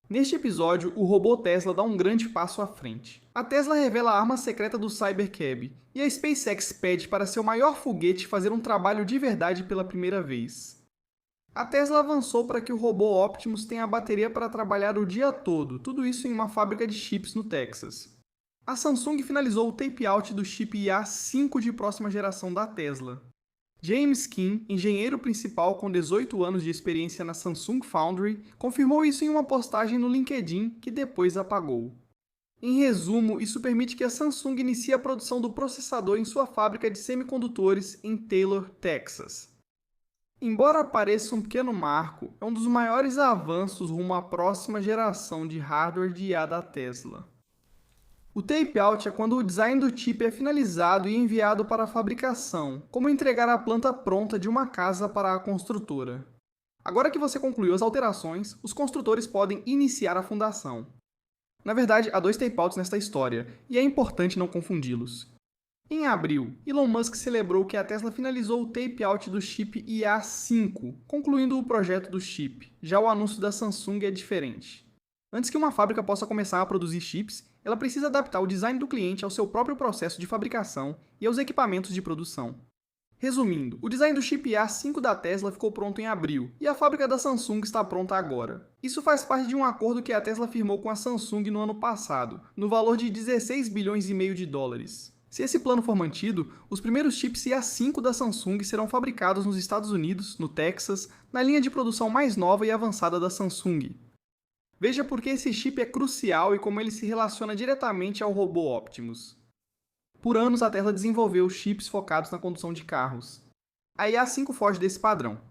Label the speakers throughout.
Speaker 1: Neste episódio, o robô Tesla dá um grande passo à frente. A Tesla revela a arma secreta do Cybercab, e a SpaceX pede para seu maior foguete fazer um trabalho de verdade pela primeira vez. A Tesla avançou para que o robô Optimus tenha a bateria para trabalhar o dia todo, tudo isso em uma fábrica de chips no Texas. A Samsung finalizou o tape-out do chip IA5 de próxima geração da Tesla. James Kim, engenheiro principal com 18 anos de experiência na Samsung Foundry, confirmou isso em uma postagem no LinkedIn que depois apagou. Em resumo, isso permite que a Samsung inicie a produção do processador em sua fábrica de semicondutores em Taylor, Texas. Embora pareça um pequeno marco, é um dos maiores avanços rumo à próxima geração de hardware de IA da Tesla. O tape-out é quando o design do chip é finalizado e enviado para a fabricação, como entregar a planta pronta de uma casa para a construtora. Agora que você concluiu as alterações, os construtores podem iniciar a fundação. Na verdade, há dois tape-outs nesta história, e é importante não confundi-los. Em abril, Elon Musk celebrou que a Tesla finalizou o tape-out do chip IA5, concluindo o projeto do chip. Já o anúncio da Samsung é diferente. Antes que uma fábrica possa começar a produzir chips, ela precisa adaptar o design do cliente ao seu próprio processo de fabricação e aos equipamentos de produção. Resumindo, o design do chip IA5 da Tesla ficou pronto em abril, e a fábrica da Samsung está pronta agora. Isso faz parte de um acordo que a Tesla firmou com a Samsung no ano passado, no valor de 16 bilhões e meio de dólares. Se esse plano for mantido, os primeiros chips IA5 da Samsung serão fabricados nos Estados Unidos, no Texas, na linha de produção mais nova e avançada da Samsung. Veja por que esse chip é crucial e como ele se relaciona diretamente ao robô Optimus. Por anos, a Tesla desenvolveu chips focados na condução de carros. A IA5 foge desse padrão.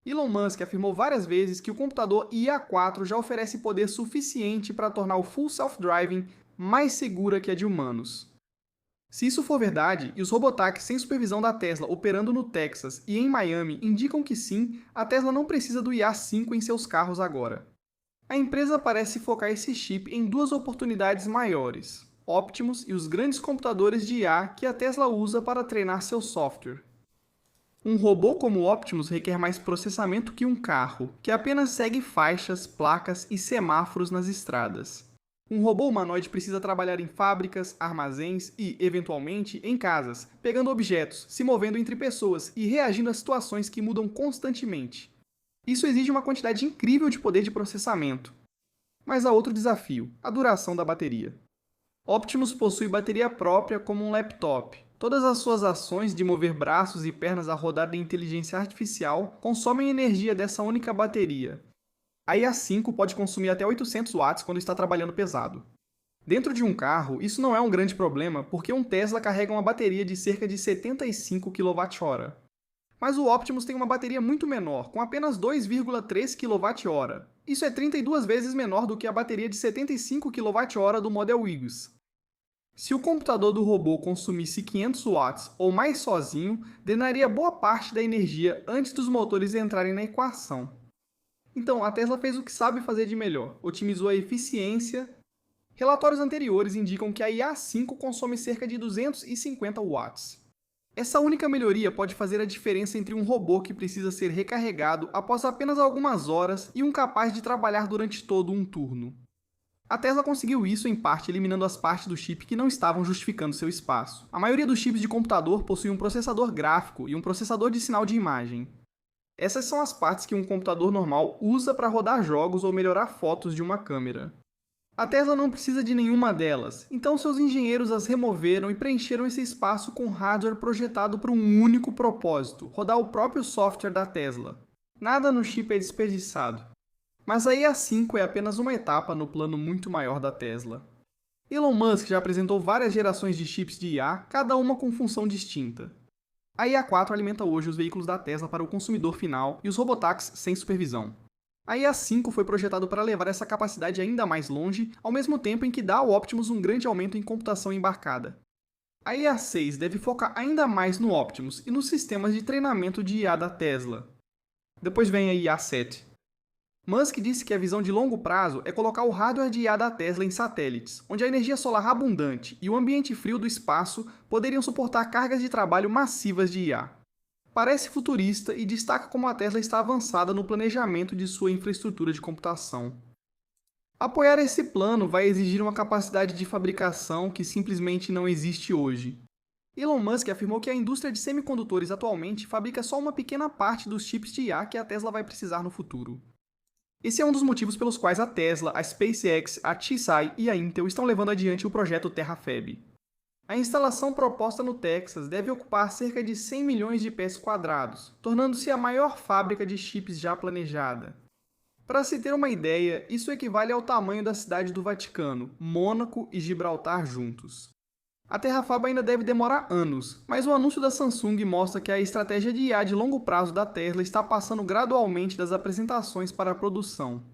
Speaker 1: Elon Musk afirmou várias vezes que o computador IA4 já oferece poder suficiente para tornar o Full Self-Driving mais segura que a de humanos. Se isso for verdade, e os robotáxis sem supervisão da Tesla operando no Texas e em Miami indicam que sim, a Tesla não precisa do IA5 em seus carros agora. A empresa parece focar esse chip em duas oportunidades maiores: Optimus e os grandes computadores de IA que a Tesla usa para treinar seu software. Um robô como o Optimus requer mais processamento que um carro, que apenas segue faixas, placas e semáforos nas estradas. Um robô humanoide precisa trabalhar em fábricas, armazéns e, eventualmente, em casas, pegando objetos, se movendo entre pessoas e reagindo a situações que mudam constantemente. Isso exige uma quantidade incrível de poder de processamento. Mas há outro desafio: a duração da bateria. Optimus possui bateria própria como um laptop. Todas as suas ações de mover braços e pernas a rodar em inteligência artificial consomem energia dessa única bateria. A IA5 pode consumir até 800 watts quando está trabalhando pesado. Dentro de um carro, isso não é um grande problema porque um Tesla carrega uma bateria de cerca de 75 kWh. Mas o Optimus tem uma bateria muito menor, com apenas 2,3 kWh. Isso é 32 vezes menor do que a bateria de 75 kWh do Model X. Se o computador do robô consumisse 500 watts ou mais sozinho, drenaria boa parte da energia antes dos motores entrarem na equação. Então, a Tesla fez o que sabe fazer de melhor: otimizou a eficiência. Relatórios anteriores indicam que a IA5 consome cerca de 250 watts. Essa única melhoria pode fazer a diferença entre um robô que precisa ser recarregado após apenas algumas horas e um capaz de trabalhar durante todo um turno. A Tesla conseguiu isso em parte eliminando as partes do chip que não estavam justificando seu espaço. A maioria dos chips de computador possui um processador gráfico e um processador de sinal de imagem. Essas são as partes que um computador normal usa para rodar jogos ou melhorar fotos de uma câmera. A Tesla não precisa de nenhuma delas, então seus engenheiros as removeram e preencheram esse espaço com hardware projetado para um único propósito: rodar o próprio software da Tesla. Nada no chip é desperdiçado. Mas a IA5 é apenas uma etapa no plano muito maior da Tesla. Elon Musk já apresentou várias gerações de chips de IA, cada uma com função distinta. A IA4 alimenta hoje os veículos da Tesla para o consumidor final e os robotáxis sem supervisão. A IA5 foi projetado para levar essa capacidade ainda mais longe, ao mesmo tempo em que dá ao Optimus um grande aumento em computação embarcada. A IA6 deve focar ainda mais no Optimus e nos sistemas de treinamento de IA da Tesla. Depois vem a IA7. Musk disse que a visão de longo prazo é colocar o hardware de IA da Tesla em satélites, onde a energia solar abundante e o ambiente frio do espaço poderiam suportar cargas de trabalho massivas de IA. Parece futurista e destaca como a Tesla está avançada no planejamento de sua infraestrutura de computação. Apoiar esse plano vai exigir uma capacidade de fabricação que simplesmente não existe hoje. Elon Musk afirmou que a indústria de semicondutores atualmente fabrica só uma pequena parte dos chips de IA que a Tesla vai precisar no futuro. Esse é um dos motivos pelos quais a Tesla, a SpaceX, a TSI e a Intel estão levando adiante o projeto TerraFab. A instalação proposta no Texas deve ocupar cerca de 100 milhões de pés quadrados, tornando-se a maior fábrica de chips já planejada. Para se ter uma ideia, isso equivale ao tamanho da cidade do Vaticano, Mônaco e Gibraltar juntos. A TerraFab ainda deve demorar anos, mas o anúncio da Samsung mostra que a estratégia de IA de longo prazo da Tesla está passando gradualmente das apresentações para a produção.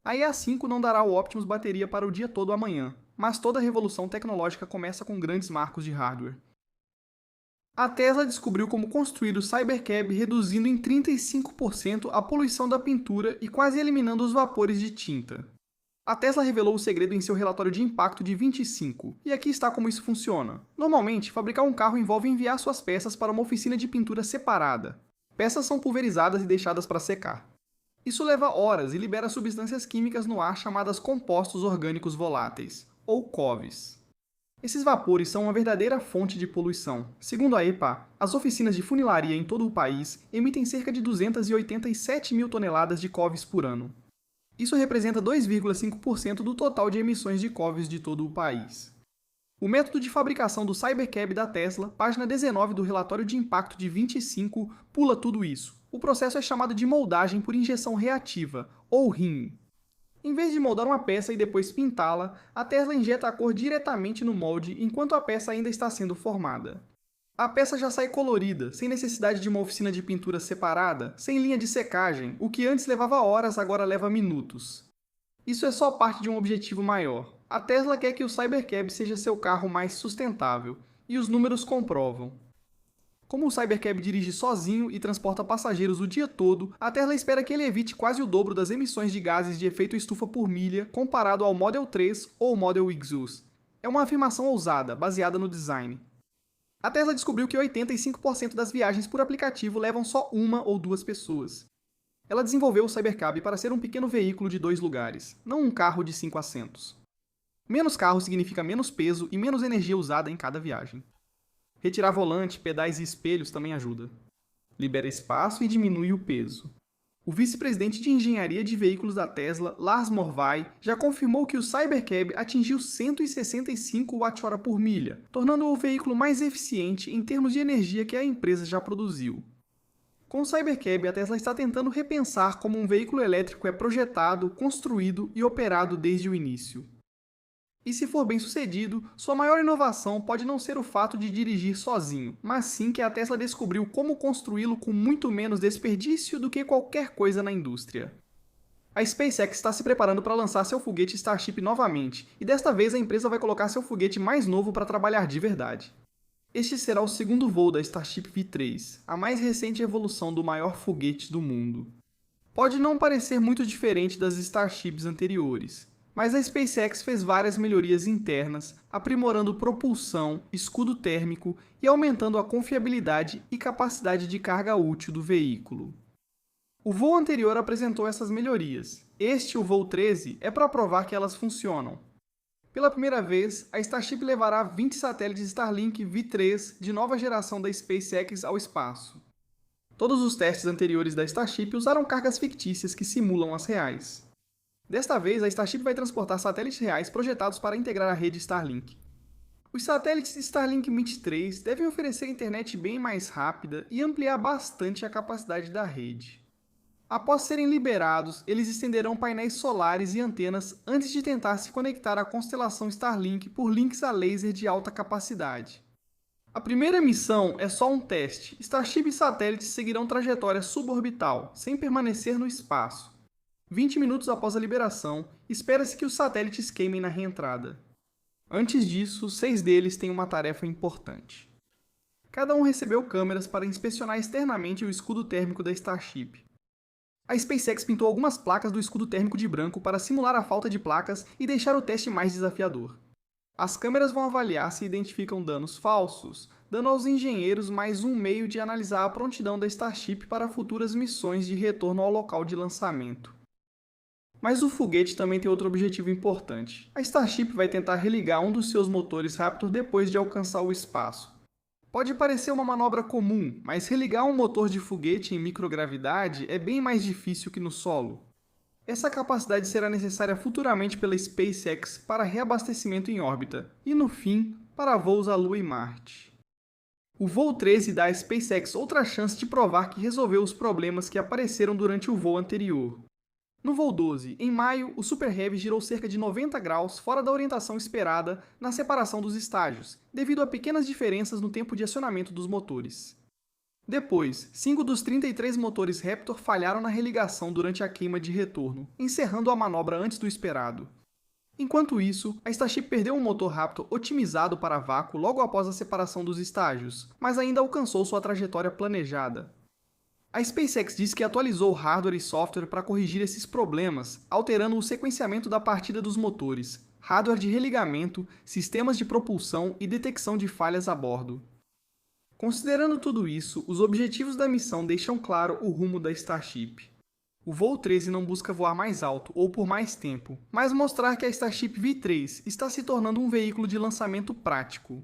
Speaker 1: A IA5 não dará o Optimus bateria para o dia todo amanhã, mas toda revolução tecnológica começa com grandes marcos de hardware. A Tesla descobriu como construir o Cybercab reduzindo em 35% a poluição da pintura e quase eliminando os vapores de tinta. A Tesla revelou o segredo em seu relatório de impacto de 25, e aqui está como isso funciona. Normalmente, fabricar um carro envolve enviar suas peças para uma oficina de pintura separada. Peças são pulverizadas e deixadas para secar. Isso leva horas e libera substâncias químicas no ar chamadas compostos orgânicos voláteis, ou COVs. Esses vapores são uma verdadeira fonte de poluição. Segundo a EPA, as oficinas de funilaria em todo o país emitem cerca de 287 mil toneladas de COVs por ano. Isso representa 2,5% do total de emissões de COVs de todo o país. O método de fabricação do Cybercab da Tesla, página 19 do relatório de impacto de 25, pula tudo isso. O processo é chamado de moldagem por injeção reativa, ou RIM. Em vez de moldar uma peça e depois pintá-la, a Tesla injeta a cor diretamente no molde enquanto a peça ainda está sendo formada. A peça já sai colorida, sem necessidade de uma oficina de pintura separada, sem linha de secagem, o que antes levava horas agora leva minutos. Isso é só parte de um objetivo maior. A Tesla quer que o Cybercab seja seu carro mais sustentável, e os números comprovam. Como o Cybercab dirige sozinho e transporta passageiros o dia todo, a Tesla espera que ele evite quase o dobro das emissões de gases de efeito estufa por milha comparado ao Model 3 ou Model Exos. É uma afirmação ousada, baseada no design. A Tesla descobriu que 85% das viagens por aplicativo levam só uma ou duas pessoas. Ela desenvolveu o Cybercab para ser um pequeno veículo de 2 lugares, não um carro de 5 assentos. Menos carro significa menos peso e menos energia usada em cada viagem. Retirar volante, pedais e espelhos também ajuda. Libera espaço e diminui o peso. O vice-presidente de engenharia de veículos da Tesla, Lars Morvai, já confirmou que o Cybercab atingiu 165 Wh por milha, tornando-o o veículo mais eficiente em termos de energia que a empresa já produziu. Com o Cybercab, a Tesla está tentando repensar como um veículo elétrico é projetado, construído e operado desde o início. E se for bem sucedido, sua maior inovação pode não ser o fato de dirigir sozinho, mas sim que a Tesla descobriu como construí-lo com muito menos desperdício do que qualquer coisa na indústria. A SpaceX está se preparando para lançar seu foguete Starship novamente, e desta vez a empresa vai colocar seu foguete mais novo para trabalhar de verdade. Este será o segundo voo da Starship V3, a mais recente evolução do maior foguete do mundo. Pode não parecer muito diferente das Starships anteriores, mas a SpaceX fez várias melhorias internas, aprimorando propulsão, escudo térmico e aumentando a confiabilidade e capacidade de carga útil do veículo. O voo anterior apresentou essas melhorias. Este, o voo 13, é para provar que elas funcionam. Pela primeira vez, a Starship levará 20 satélites Starlink V3 de nova geração da SpaceX ao espaço. Todos os testes anteriores da Starship usaram cargas fictícias que simulam as reais. Desta vez, a Starship vai transportar satélites reais projetados para integrar a rede Starlink. Os satélites Starlink 23 devem oferecer internet bem mais rápida e ampliar bastante a capacidade da rede. Após serem liberados, eles estenderão painéis solares e antenas antes de tentar se conectar à constelação Starlink por links a laser de alta capacidade. A primeira missão é só um teste. Starship e satélites seguirão trajetória suborbital, sem permanecer no espaço. 20 minutos após a liberação, espera-se que os satélites queimem na reentrada. Antes disso, 6 deles têm uma tarefa importante. Cada um recebeu câmeras para inspecionar externamente o escudo térmico da Starship. A SpaceX pintou algumas placas do escudo térmico de branco para simular a falta de placas e deixar o teste mais desafiador. As câmeras vão avaliar se identificam danos falsos, dando aos engenheiros mais um meio de analisar a prontidão da Starship para futuras missões de retorno ao local de lançamento. Mas o foguete também tem outro objetivo importante. A Starship vai tentar religar um dos seus motores Raptor depois de alcançar o espaço. Pode parecer uma manobra comum, mas religar um motor de foguete em microgravidade é bem mais difícil que no solo. Essa capacidade será necessária futuramente pela SpaceX para reabastecimento em órbita e, no fim, para voos à Lua e Marte. O voo 13 dá à SpaceX outra chance de provar que resolveu os problemas que apareceram durante o voo anterior. No voo 12, em maio, o Super Heavy girou cerca de 90 graus fora da orientação esperada na separação dos estágios, devido a pequenas diferenças no tempo de acionamento dos motores. Depois, 5 dos 33 motores Raptor falharam na religação durante a queima de retorno, encerrando a manobra antes do esperado. Enquanto isso, a Starship perdeu um motor Raptor otimizado para vácuo logo após a separação dos estágios, mas ainda alcançou sua trajetória planejada. A SpaceX diz que atualizou o hardware e software para corrigir esses problemas, alterando o sequenciamento da partida dos motores, hardware de religamento, sistemas de propulsão e detecção de falhas a bordo. Considerando tudo isso, os objetivos da missão deixam claro o rumo da Starship. O voo 13 não busca voar mais alto ou por mais tempo, mas mostrar que a Starship V3 está se tornando um veículo de lançamento prático.